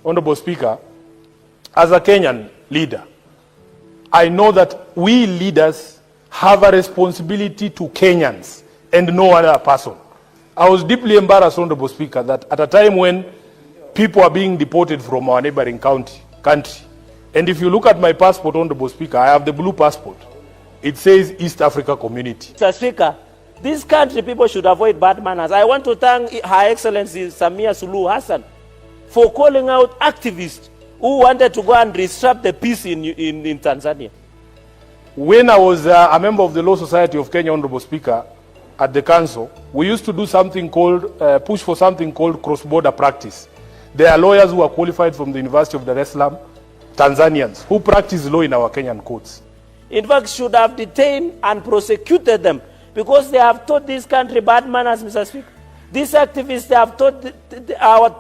Honorable Speaker, as a Kenyan leader, I know that we leaders have a responsibility to Kenyans and no other person. I was deeply embarrassed, Honorable Speaker, that at a time when people are being deported from our neighboring country, and if you look at my passport, Honorable Speaker, I have the blue passport. It says East Africa Community. Mr. Speaker, this country people should avoid bad manners. I want to thank Her Excellency Samia Suluhu Hassan for calling out activists who wanted to go and disrupt the peace in Tanzania. When I was a member of the Law Society of Kenya, Honorable Speaker, at the council, we used to do something called, push for something called cross-border practice. There are lawyers who are qualified from the University of Dar es Salaam, Tanzanians, who practice law in our Kenyan courts. In fact, should have detained and prosecuted them because they have taught this country bad manners, Mr. Speaker. These activists, they have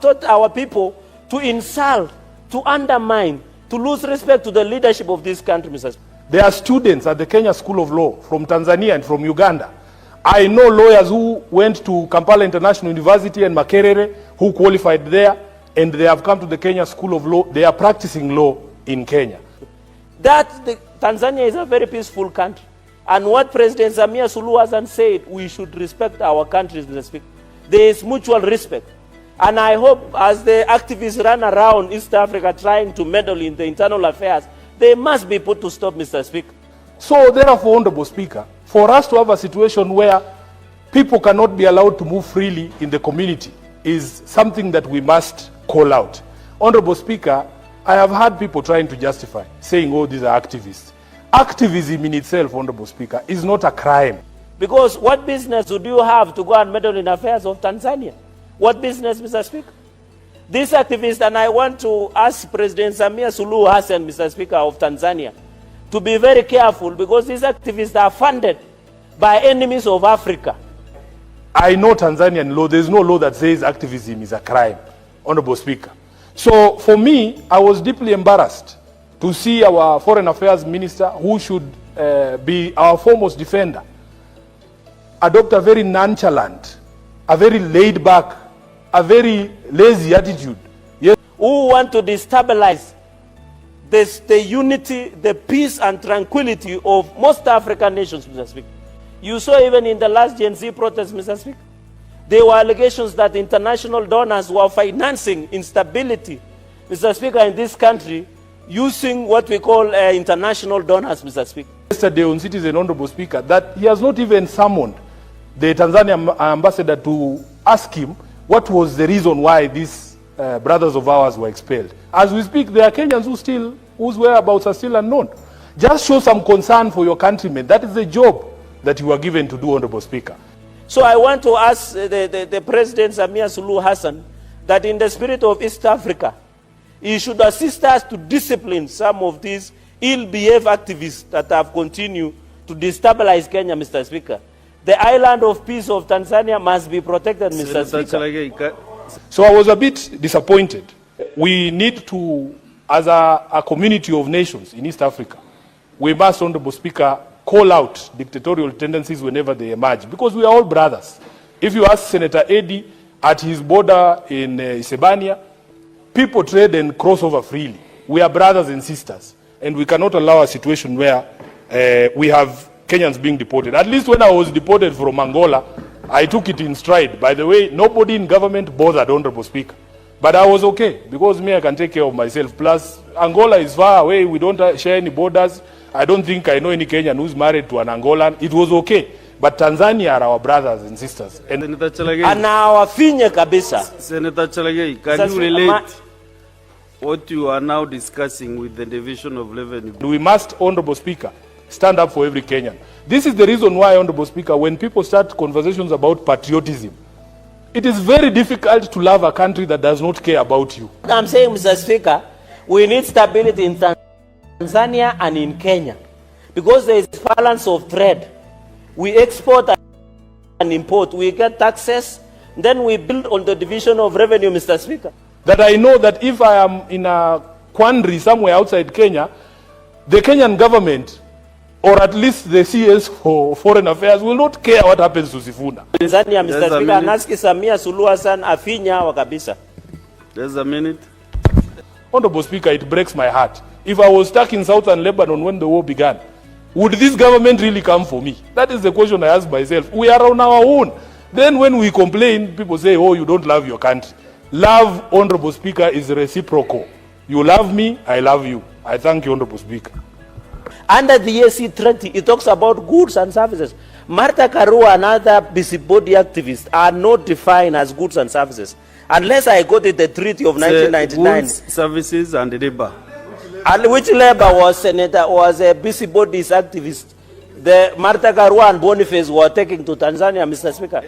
taught our people to insult, to undermine, to lose respect to the leadership of this country, Mr. Speaker. There are students at the Kenya School of Law from Tanzania and from Uganda. I know lawyers who went to Kampala International University and Makerere who qualified there, and they have come to the Kenya School of Law. They are practicing law in Kenya. Tanzania is a very peaceful country. And what President Samia Suluhu Hassan said, we should respect our countries, Mr. Speaker. There is mutual respect. And I hope as the activists run around East Africa trying to meddle in the internal affairs, they must be put to stop, Mr. Speaker. So therefore, Honorable Speaker, for us to have a situation where people cannot be allowed to move freely in the community is something that we must call out. Honorable Speaker, I have heard people trying to justify, saying, oh, these are activists. Activism in itself, Honorable Speaker, is not a crime. Because what business would you have to go and meddle in affairs of Tanzania? What business, Mr. Speaker? These activists, and I want to ask President Samia Suluhu Hassan, Mr. Speaker, of Tanzania, to be very careful because these activists are funded by enemies of Africa. I know Tanzanian law. There is no law that says activism is a crime, Honorable Speaker. So for me, I was deeply embarrassed to see our Foreign Affairs Minister, who should be our foremost defender, adopt a very nonchalant, a very laid-back, a very lazy attitude. Yes. Who want to destabilize the unity, the peace and tranquility of most African nations, Mr. Speaker. You saw even in the last Gen Z protest, Mr. Speaker, there were allegations that international donors were financing instability, Mr. Speaker, in this country using what we call international donors, Mr. Speaker. Yesterday on Citizen, Honorable Speaker, that he has not even summoned the Tanzanian ambassador to ask him what was the reason why these brothers of ours were expelled. As we speak, there are Kenyans whose whereabouts are still unknown. Just show some concern for your countrymen. That is the job that you are given to do, Honorable Speaker. So I want to ask the President Samia Suluhu Hassan that in the spirit of East Africa, he should assist us to discipline some of these ill-behaved activists that have continued to destabilize Kenya, Mr. Speaker. The island of peace of Tanzania must be protected, Mr. Speaker. So I was a bit disappointed. We need to, as a community of nations in East Africa, we must, Honorable Speaker, call out dictatorial tendencies whenever they emerge, because we are all brothers. If you ask Senator Eddy at his border in Isebania, people trade and cross over freely. We are brothers and sisters, and we cannot allow a situation where we have Kenyans being deported. At least when I was deported from Angola, I took it in stride. By the way, nobody in government bothered, Honorable Speaker. But I was okay, because me, I can take care of myself. Plus, Angola is far away. We don't share any borders. I don't think I know any Kenyan who's married to an Angolan. It was okay. But Tanzania are our brothers and sisters. And our finye kabisa. Senator Cherargei, can you relate what you are now discussing with the division of revenue? We must, Honorable Speaker, stand up for every Kenyan. This is the reason why, Honorable Speaker, when people start conversations about patriotism, it is very difficult to love a country that does not care about you. I'm saying, Mr. Speaker, we need stability in Tanzania and in Kenya, because there is balance of trade. We export and import, we get taxes, then we build on the division of revenue, Mr. Speaker. That I know that if I am in a quandary somewhere outside Kenya, the Kenyan government, or at least the CS for Foreign Affairs, will not care what happens to Sifuna. Tanzania, Mr. Speaker, anaski Samia Suluhu Hassan afinya wakabisa. There's a minute. Honorable Speaker, it breaks my heart. If I was stuck in southern Lebanon when the war began, would this government really come for me? That is the question I ask myself. We are on our own. Then when we complain, people say, oh, you don't love your country. Love, Honorable Speaker, is reciprocal. You love me, I love you. I thank you, Honorable Speaker. Under the EAC Treaty, it talks about goods and services. Martha Karua and other busybody activists are not defined as goods and services. Unless I go to the Treaty of 1999. Goods, services and labor. And which labor was a busybodies activist. The Martha Karua and Boniface were taking to Tanzania, Mr. Speaker.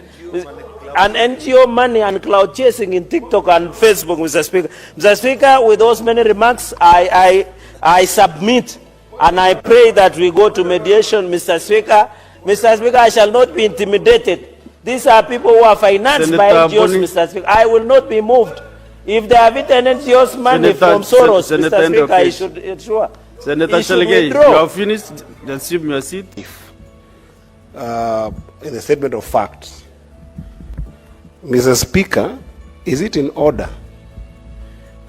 And NGO money and cloud chasing in TikTok and Facebook, Mr. Speaker. Mr. Speaker, with those many remarks, I submit and I pray that we go to mediation, Mr. Speaker. Mr. Speaker, I shall not be intimidated. These are people who are financed by NGOs, Mr. Speaker. I will not be moved. If they have etten NGOs money from Soros, Mr. Speaker, I should ensure. Senator Cherargei, you have finished. Assume your seat. In the statement of facts, Mr. Speaker, is it in order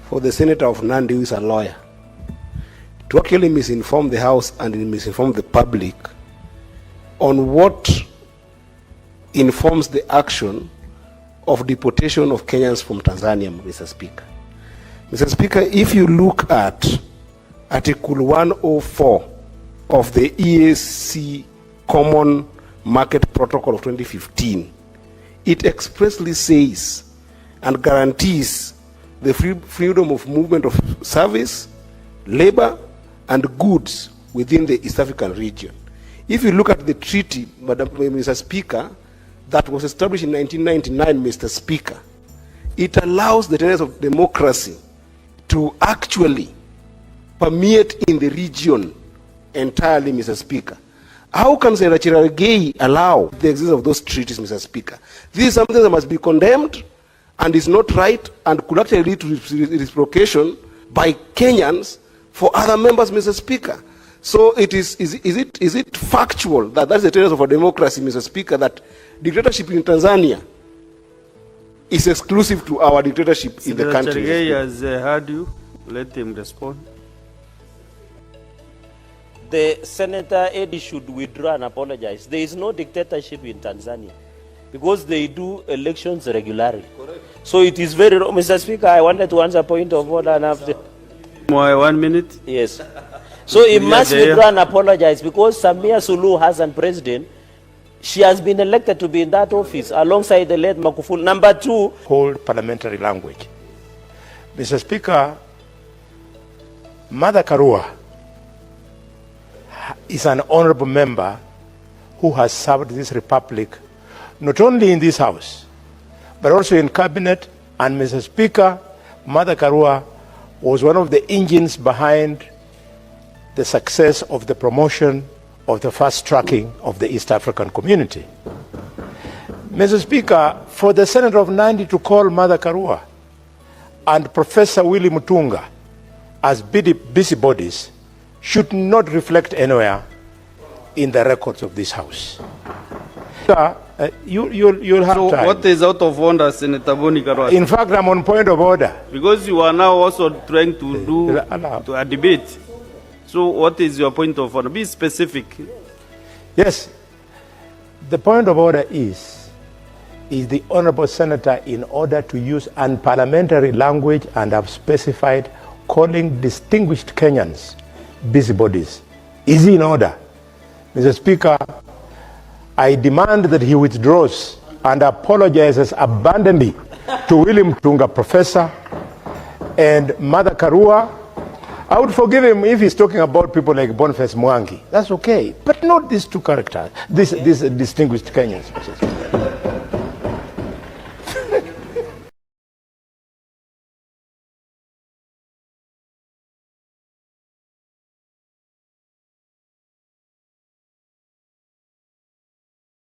for the Senator of Nandi, who is a lawyer, to actually misinform the House and misinform the public on what informs the action of deportation of Kenyans from Tanzania, Mr. Speaker? Mr. Speaker, if you look at Article 104 of the EAC Common Market Protocol of 2015, it expressly says and guarantees the freedom of movement of service, labor, and goods within the East African region. If you look at the treaty, Mr. Speaker, that was established in 1999, Mr. Speaker, it allows the tenets of democracy to actually permeate in the region entirely, Mr. Speaker. How can Senator Cherargei allow the existence of those treaties, Mr. Speaker? This is something that must be condemned and is not right and could actually lead to reciprocation by Kenyans for other members, Mr. Speaker. So is it factual that that's the tenets of a democracy, Mr. Speaker, that dictatorship in Tanzania is exclusive to our dictatorship in the country? Senator Cherargei has heard you. Let him respond. The Senator Eddie should withdraw and apologize. There is no dictatorship in Tanzania because they do elections regularly. Correct. So it is very wrong. Mr. Speaker, I wanted to answer point of order and after. 1 minute? Yes. So he must withdraw and apologize because Samia Suluhu Hassan president, she has been elected to be in that office alongside the late Magufuli. Number 2. Hold parliamentary language. Mr. Speaker, Martha Karua is an honorable member who has served this republic not only in this house but also in cabinet. And Mr. Speaker, Martha Karua was one of the engines behind the success of the promotion of the fast tracking of the East African community. Mr. Speaker, for the Senator of Nandi to call Martha Karua and Professor Willy Mutunga as busybodies should not reflect anywhere in the records of this House. You'll have so time. What is out of order, Senator Boni Karua? In fact, I'm on point of order. Because you are now also trying to do a debate. So what is your point of order? Be specific. Yes. The point of order is the Honorable Senator, in order to use unparliamentary language, and have specified calling distinguished Kenyans busybodies. Is he in order? Mr. Speaker, I demand that he withdraws and apologizes abundantly to William Tunga, Professor, and Martha Karua. I would forgive him if he's talking about people like Boniface Mwangi. That's okay. But not these two characters, these distinguished Kenyans.